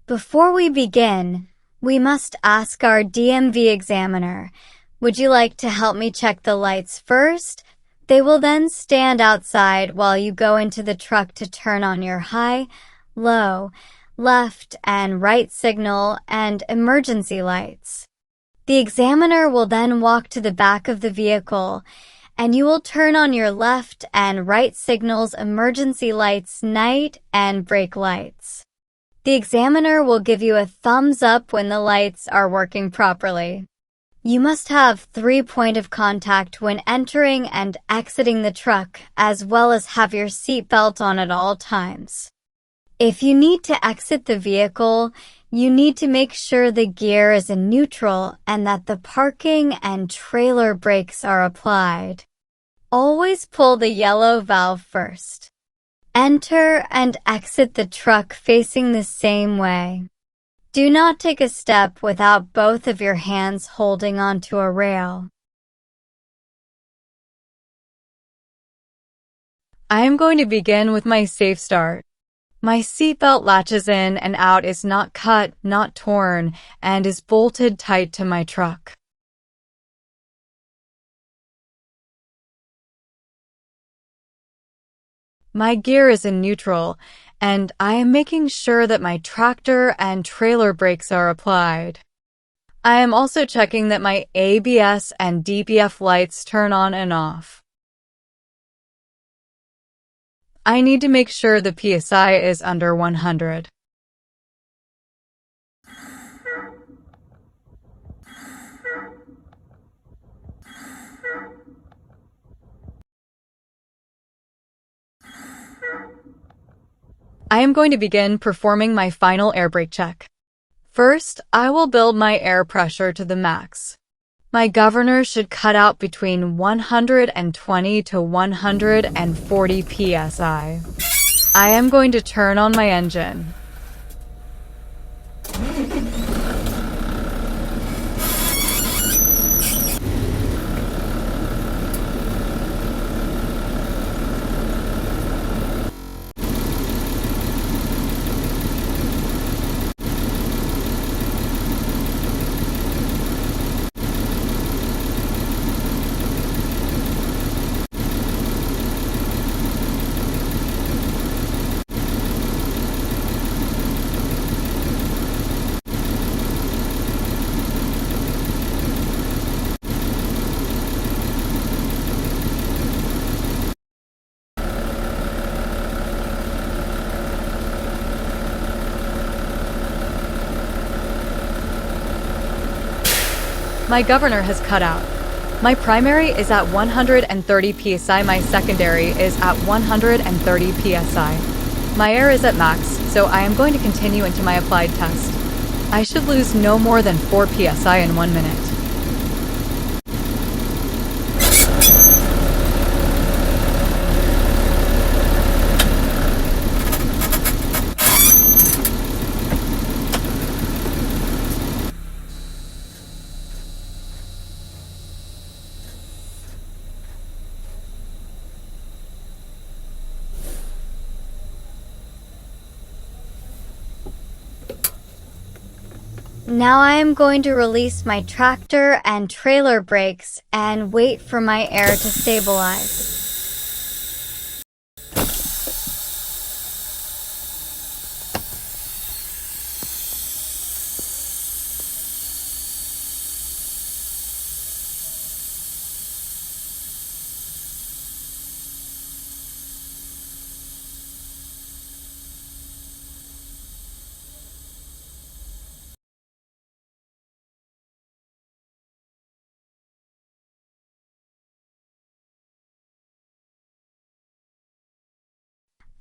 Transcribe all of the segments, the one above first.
Before we begin, we must ask our DMV examiner, would you like to help me check the lights first? They will then stand outside while you go into the truck to turn on your high, low, left, and right signal and emergency lights. The examiner will then walk to the back of the vehicle, and you will turn on your left and right signals, emergency lights, night, and brake lights. The examiner will give you a thumbs up when the lights are working properly. You must have 3 points of contact when entering and exiting the truck, as well as have your seatbelt on at all times. If you need to exit the vehicle, you need to make sure the gear is in neutral and that the parking and trailer brakes are applied. Always pull the yellow valve first. Enter and exit the truck facing the same way. Do not take a step without both of your hands holding onto a rail. I am going to begin with my safe start. My seatbelt latches in and out is not cut, not torn, and is bolted tight to my truck. My gear is in neutral, and I am making sure that my tractor and trailer brakes are applied. I am also checking that my ABS and DPF lights turn on and off. I need to make sure the PSI is under 100. I am going to begin performing my final air brake check. First, I will build my air pressure to the max. My governor should cut out between 120 to 140 psi. I am going to turn on my engine. My governor has cut out. My primary is at 130 psi, my secondary is at 130 psi. My air is at max, so I am going to continue into my applied test. I should lose no more than 4 psi in 1 minute. Now I am going to release my tractor and trailer brakes and wait for my air to stabilize.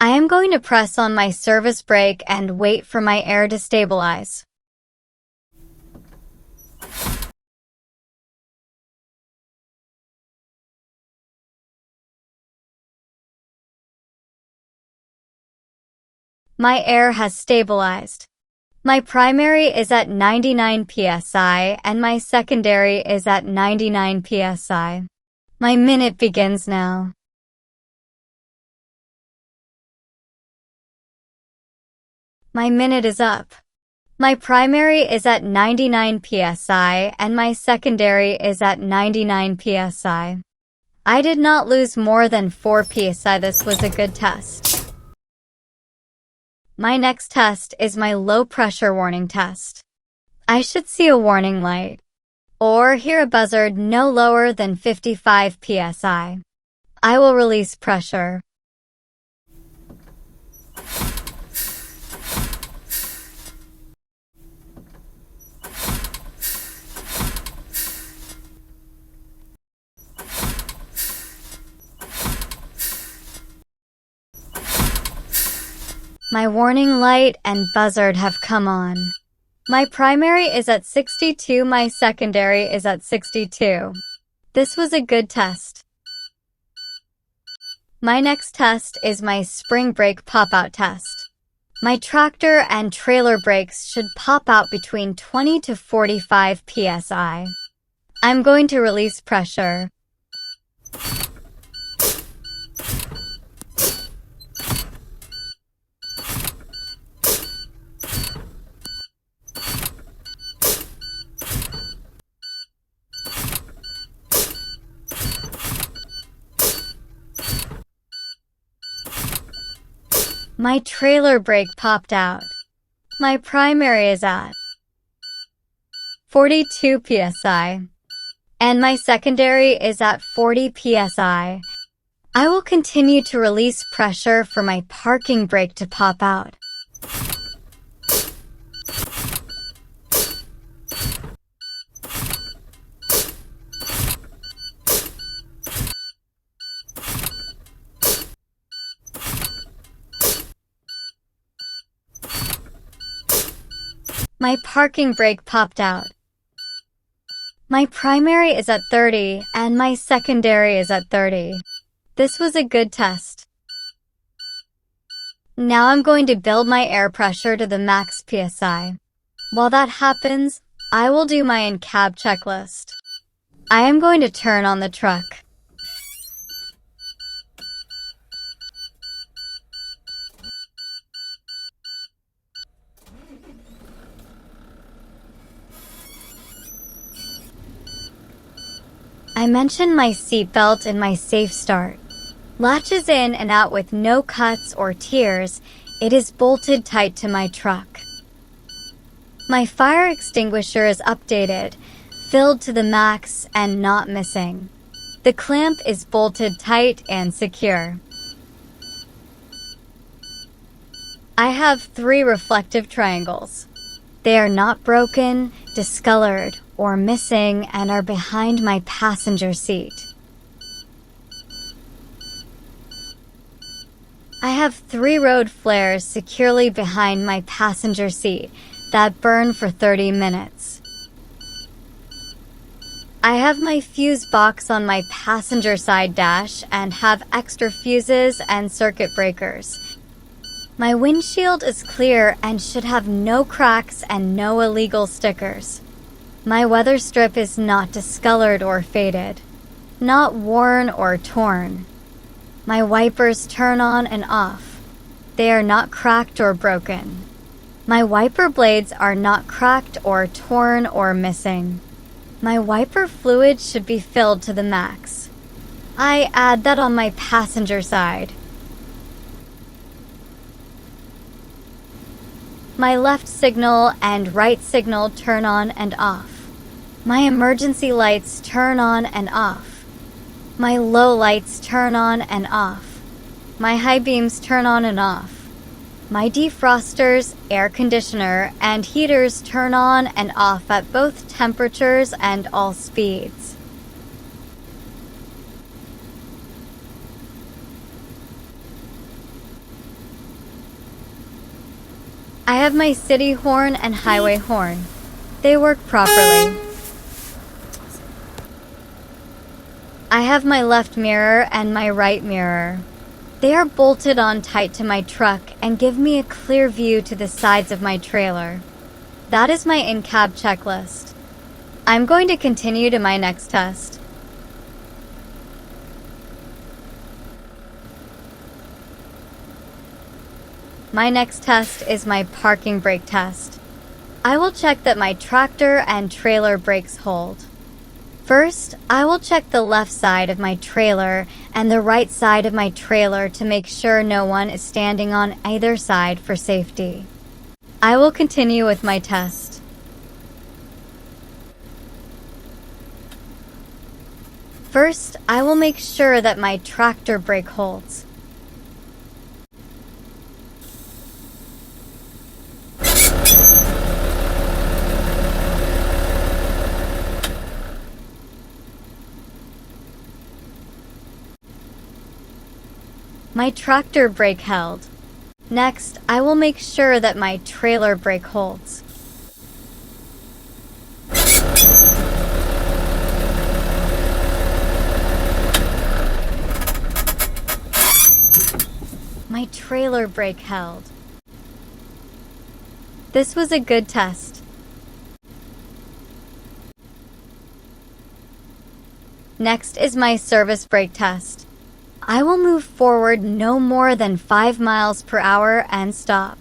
I am going to press on my service brake and wait for my air to stabilize. My air has stabilized. My primary is at 99 psi and my secondary is at 99 psi. My minute begins now. My minute is up. My primary is at 99 psi and my secondary is at 99 psi. I did not lose more than 4 psi. This was a good test. My next test is my low pressure warning test. I should see a warning light or hear a buzzard no lower than 55 psi. I will release pressure. My warning light and buzzard have come on. My primary is at 62, my secondary is at 62. This was a good test. My next test is my spring brake pop-out test. My tractor and trailer brakes should pop out between 20 to 45 psi. I'm going to release pressure. My trailer brake popped out. My primary is at 42 psi. And my secondary is at 40 psi. I will continue to release pressure for my parking brake to pop out. My parking brake popped out. My primary is at 30 and my secondary is at 30. This was a good test. Now I'm going to build my air pressure to the max psi. While that happens, I will do my in-cab checklist. I am going to turn on the truck. I mentioned my seatbelt and my safe start. Latches in and out with no cuts or tears. It is bolted tight to my truck. My fire extinguisher is updated, filled to the max and not missing. The clamp is bolted tight and secure. I have 3 reflective triangles. They are not broken, discolored, or missing and are behind my passenger seat. I have 3 road flares securely behind my passenger seat that burn for 30 minutes. I have my fuse box on my passenger side dash and have extra fuses and circuit breakers. My windshield is clear and should have no cracks and no illegal stickers. My weather strip is not discolored or faded, not worn or torn. My wipers turn on and off. They are not cracked or broken. My wiper blades are not cracked or torn or missing. My wiper fluid should be filled to the max. I add that on my passenger side. My left signal and right signal turn on and off. My emergency lights turn on and off. My low lights turn on and off. My high beams turn on and off. My defrosters, air conditioner, and heaters turn on and off at both temperatures and all speeds. I have my city horn and highway horn. They work properly. I have my left mirror and my right mirror. They are bolted on tight to my truck and give me a clear view to the sides of my trailer. That is my in-cab checklist. I'm going to continue to my next test. My next test is my parking brake test. I will check that my tractor and trailer brakes hold. First, I will check the left side of my trailer and the right side of my trailer to make sure no one is standing on either side for safety. I will continue with my test. First, I will make sure that my tractor brake holds. My tractor brake held. Next, I will make sure that my trailer brake holds. My trailer brake held. This was a good test. Next is my service brake test. I will move forward no more than 5 miles per hour and stop.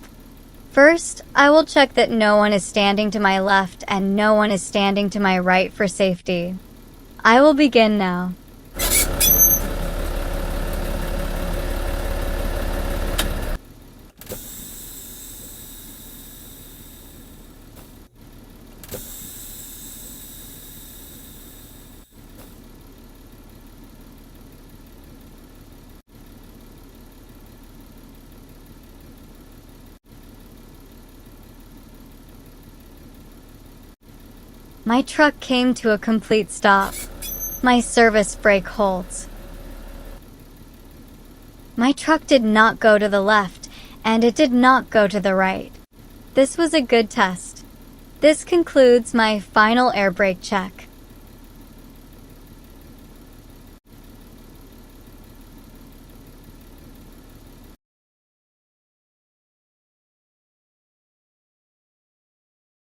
First, I will check that no one is standing to my left and no one is standing to my right for safety. I will begin now. My truck came to a complete stop. My service brake holds. My truck did not go to the left, and it did not go to the right. This was a good test. This concludes my final air brake check.